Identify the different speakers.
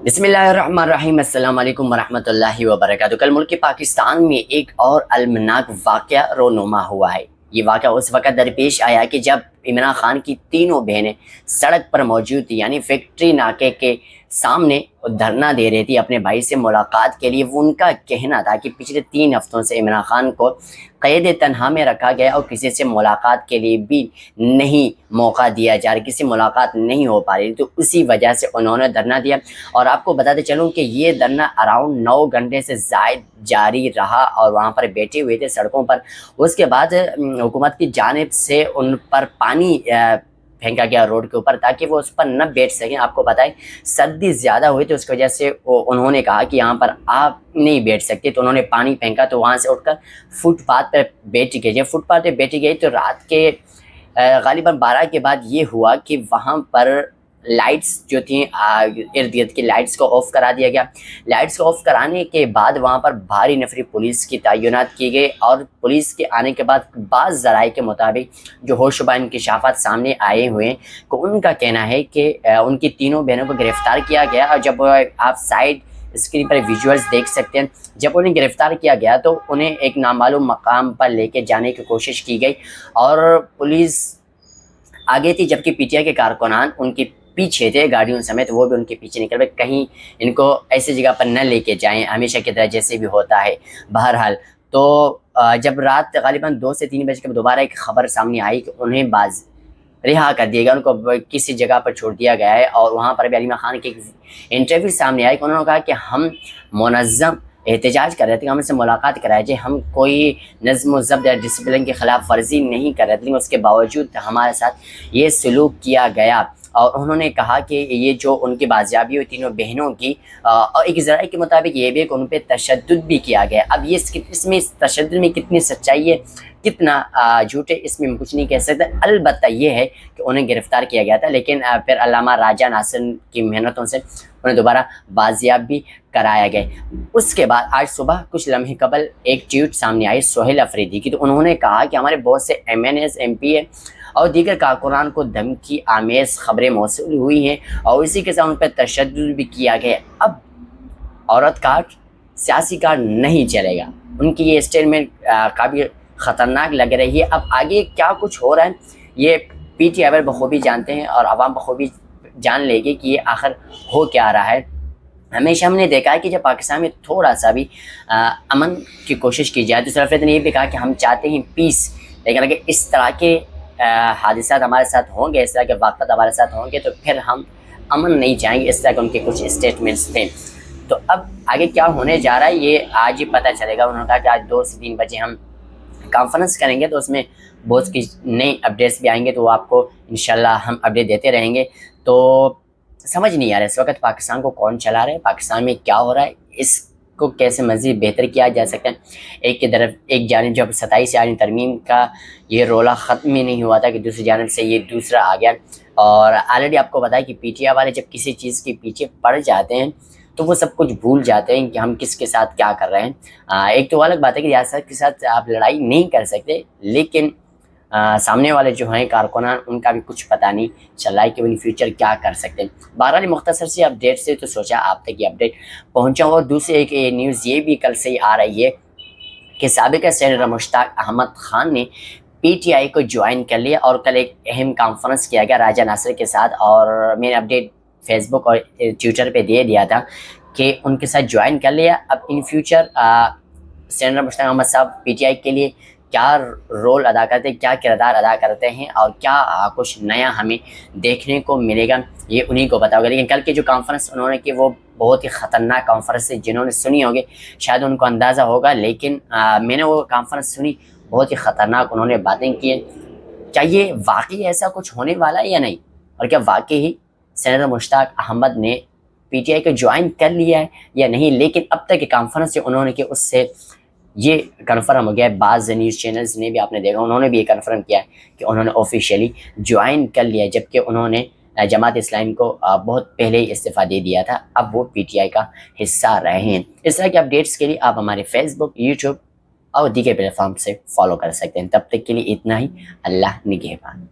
Speaker 1: بسم اللہ الرحمن الرحیم، السلام علیکم ورحمۃ اللہ وبرکاتہ۔ کل ملک پاکستان میں ایک اور المناک واقعہ رونما ہوا ہے۔ یہ واقعہ اس وقت درپیش آیا کہ جب عمران خان کی تینوں بہنیں سڑک پر موجود تھی، یعنی فیکٹری ناکے کے سامنے دھرنا دے رہی تھی اپنے بھائی سے ملاقات کے لیے۔ وہ ان کا کہنا تھا کہ پچھلے 3 ہفتوں سے عمران خان کو قید تنہا میں رکھا گیا اور کسی سے ملاقات کے لیے بھی نہیں موقع دیا جا رہا، کسی سے ملاقات نہیں ہو پا رہی، تو اسی وجہ سے انہوں نے دھرنا دیا۔ اور آپ کو بتاتے چلوں کہ یہ دھرنا اراؤنڈ 9 گھنٹے سے زائد جاری رہا اور وہاں پر بیٹھے ہوئے تھے سڑکوں پر۔ اس کے بعد حکومت کی جانب سے ان پر پانی پھینکا گیا روڈ کے اوپر تاکہ وہ اس پر نہ بیٹھ سکیں۔ آپ کو بتائیں سردی زیادہ ہوئی تو اس کی وجہ سے انہوں نے کہا کہ یہاں پر آپ نہیں بیٹھ سکتے، تو انہوں نے پانی پھینکا تو وہاں سے اٹھ کر فٹ پاتھ پہ بیٹھ گئے۔ جب فٹ پاتھ پہ بیٹھ گئی تو رات کے غالباً 12 کے بعد یہ ہوا کہ وہاں پر لائٹس جو تھیں ارد گرد کی لائٹس کو آف کرا دیا گیا۔ لائٹس کو آف کرانے کے بعد وہاں پر بھاری نفری پولیس کی تعینات کی گئی، اور پولیس کے آنے کے بعد بعض ذرائع کے مطابق جو ہوش شبہ انکشافات سامنے آئے ہوئے ہیں کہ ان کا کہنا ہے کہ ان کی تینوں بہنوں کو گرفتار کیا گیا۔ اور جب آپ سائڈ اسکرین پر ویژولز دیکھ سکتے ہیں، جب انہیں گرفتار کیا گیا تو انہیں ایک نامعلوم مقام پر لے کے جانے کی کوشش کی گئی اور پولیس آگے تھی، جبکہ پی ٹی آئی کے کارکنان ان کی پیچھے تھے گاڑیوں سمیت، وہ بھی ان کے پیچھے نکل گئے، کہیں ان کو ایسی جگہ پر نہ لے کے جائیں ہمیشہ کی طرح جیسے بھی ہوتا ہے۔ بہرحال تو جب رات غالباً 2 سے 3 بجے کے دوبارہ ایک خبر سامنے آئی کہ انہیں رہا کر دیا گیا، ان کو کسی جگہ پر چھوڑ دیا گیا ہے، اور وہاں پر بھی عمران خان کے انٹرویو سامنے آئی کہ انہوں نے کہا کہ ہم منظم احتجاج کر رہے تھے، ہم سے ملاقات کرائی جائے، ہم کوئی نظم و ضبط یا ڈسپلن کی خلاف ورزی نہیں کر رہے تھے، لیکن اس کے باوجود ہمارے ساتھ یہ سلوک کیا گیا۔ اور انہوں نے کہا کہ یہ جو ان کی بازیابی ہوئی تینوں بہنوں کی، اور ایک ذرائع کے مطابق یہ بھی کہ ان پہ تشدد بھی کیا گیا۔ اب یہ اس میں تشدد میں کتنی سچائی ہے کتنا جھوٹ ہے اس میں ہم کچھ نہیں کہہ سکتے۔ البتہ یہ ہے کہ انہیں گرفتار کیا گیا تھا، لیکن پھر علامہ راجہ ناصر کی محنتوں سے انہیں دوبارہ بازیاب بھی کرایا گیا۔ اس کے بعد آج صبح کچھ لمحے قبل ایک ٹویٹ سامنے آئی سہیل افریدی کی، تو انہوں نے کہا کہ ہمارے بہت سے M N As, M P A اور دیگر کارکنان کو دھمکی آمیز خبریں موصول ہوئی ہیں اور اسی کے ساتھ ان پر تشدد بھی کیا گیا۔ اب عورت کارڈ سیاسی کارڈ نہیں چلے گا، ان کی یہ اسٹیٹمنٹ کافی خطرناک لگ رہی ہے۔ اب آگے کیا کچھ ہو رہا ہے یہ پی ٹی آئی بخوبی جانتے ہیں اور عوام بخوبی جان لے گی کہ یہ آخر ہو کیا رہا ہے۔ ہمیشہ ہم نے دیکھا ہے کہ جب پاکستان میں تھوڑا سا بھی امن کی کوشش کی جائے تو سرفراز نے یہ بھی کہا کہ ہم چاہتے ہیں پیس، لیکن اگر اس طرح کے حادثات ہمارے ساتھ ہوں گے، اس طرح کے واقعات ہمارے ساتھ ہوں گے تو پھر ہم امن نہیں چاہیں گے۔ اس طرح کے ان کے کچھ اسٹیٹمنٹس تھے۔ تو اب آگے کیا ہونے جا رہا ہے یہ آج ہی پتہ چلے گا۔ انہوں نے کہا کہ آج 2 سے 3 بجے ہم کانفرنس کریں گے تو اس میں بہت سی نئی اپڈیٹس بھی آئیں گے، تو وہ آپ کو انشاءاللہ ہم اپڈیٹ دیتے رہیں گے۔ تو سمجھ نہیں آ رہا ہے اس وقت پاکستان کو کون چلا رہا ہے، پاکستان میں کیا ہو رہا ہے، اس کو کیسے مزید بہتر کیا جا سکتا ہے۔ ایک جانب جب 27 آئین ترمیم کا یہ رولا ختم ہی نہیں ہوا تھا کہ دوسری جانب سے یہ دوسرا آ گیا، اور آلریڈی آپ کو بتایا کہ پی ٹی آئی والے جب کسی چیز کے پیچھے پڑ جاتے ہیں تو وہ سب کچھ بھول جاتے ہیں کہ ہم کس کے ساتھ کیا کر رہے ہیں۔ ایک تو الگ بات ہے کہ ریاست کے ساتھ آپ لڑائی نہیں کر سکتے، لیکن سامنے والے جو ہیں کارکنان ان کا بھی کچھ پتہ نہیں چل رہا ہے کہ وہ ان فیوچر کیا کر سکتے ہیں۔ بہرحال مختصر سی اپڈیٹ سے تو سوچا آپ تک یہ اپڈیٹ پہنچاؤں۔ اور دوسری ایک نیوز یہ بھی کل سے ہی آ رہی ہے کہ سابق سینیٹر مشتاق احمد خان نے پی ٹی آئی کو جوائن کر لیا، اور کل ایک اہم کانفرنس کیا گیا راجہ ناصر کے ساتھ، اور میں نے اپڈیٹ فیس بک اور ٹویٹر پہ دے دیا تھا کہ ان کے ساتھ جوائن کر لیا۔ اب ان فیوچر سینیٹر مشتاق احمد صاحب پی ٹی آئی کے لیے کیا رول ادا کرتے ہیں، کیا کردار ادا کرتے ہیں، اور کیا کچھ نیا ہمیں دیکھنے کو ملے گا یہ انہی کو پتا ہوگا۔ لیکن کل کی جو کانفرنس انہوں نے کی وہ بہت ہی خطرناک کانفرنس ہے، جنہوں نے سنی ہوگی شاید ان کو اندازہ ہوگا، لیکن میں نے وہ کانفرنس سنی، بہت ہی خطرناک انہوں نے باتیں کی ہیں۔ کیا یہ واقعی ایسا کچھ ہونے والا ہے یا نہیں، اور کیا واقعی سینیٹر مشتاق احمد نے پی ٹی آئی کو جوائن کر لیا ہے یا نہیں؟ لیکن اب تک کی کانفرنس جو انہوں نے کی اس سے یہ کنفرم ہو گیا ہے۔ بعض نیوز چینلز نے بھی آپ نے دیکھا انہوں نے بھی یہ کنفرم کیا ہے کہ انہوں نے آفیشیلی جوائن کر لیا ہے، جبکہ انہوں نے جماعت اسلامی کو بہت پہلے ہی استعفیٰ دے دیا تھا، اب وہ پی ٹی آئی کا حصہ رہے ہیں۔ اس طرح کے اپڈیٹس کے لیے آپ ہمارے فیس بک، یوٹیوب اور دیگر پلیٹ فارم سے فالو کر سکتے ہیں۔ تب تک کے لیے اتنا ہی، اللہ نگہبان۔